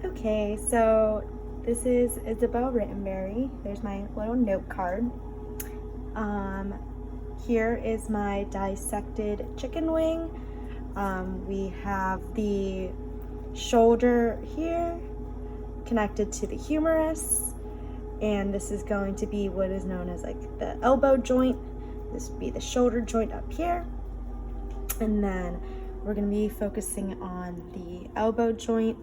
Okay, so this is Isabel Rittenberry. There's my little note card. Um, Here is my dissected chicken wing. We have the shoulder here connected to the humerus, and this is going to be what is known as like the elbow joint. This would be the shoulder joint up here, and then we're going to be focusing on the elbow joint,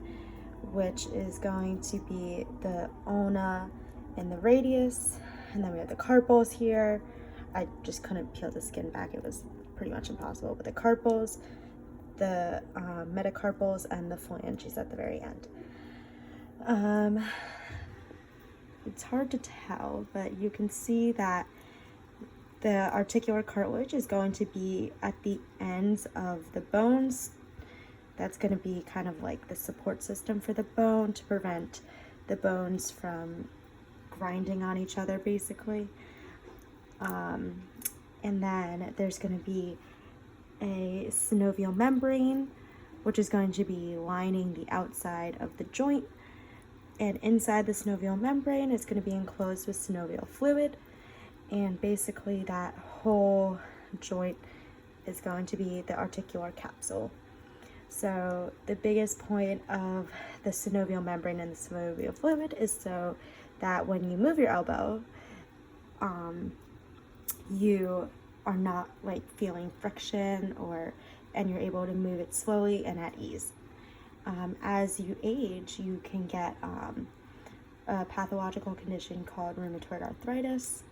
which is going to be the ulna and the radius, and then we have the carpals here. I just couldn't peel the skin back, it was pretty much impossible, but the carpals, the metacarpals, and the phalanges at the very end. It's hard to tell, but you can see that the articular cartilage is going to be at the ends of the bones. That's going to be kind of like the support system for the bone to prevent the bones from grinding on each other, basically. And then there's going to be a synovial membrane, which is going to be lining the outside of the joint. And inside the synovial membrane is going to be enclosed with synovial fluid. And basically that whole joint is going to be the articular capsule. So the biggest point of the synovial membrane and the synovial fluid is so that when you move your elbow, you are not like feeling friction, and you're able to move it slowly and at ease. As you age, you can get a pathological condition called rheumatoid arthritis,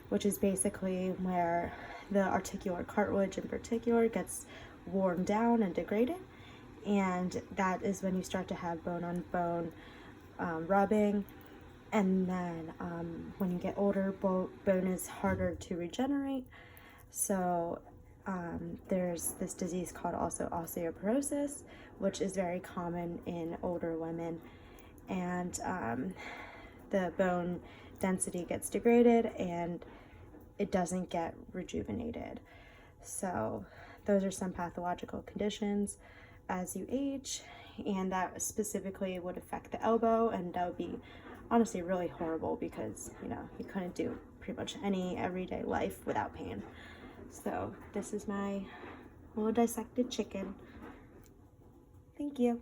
which is basically where the articular cartilage in particular gets worn down and degraded. And that is when you start to have bone on bone rubbing. And then when you get older, bone is harder to regenerate. So there's this disease called also osteoporosis, which is very common in older women. And the bone density gets degraded and it doesn't get rejuvenated. So those are some pathological conditions as you age, and that specifically would affect the elbow, and that would be honestly really horrible because you couldn't do pretty much any everyday life without pain. So this is my little dissected chicken. Thank you.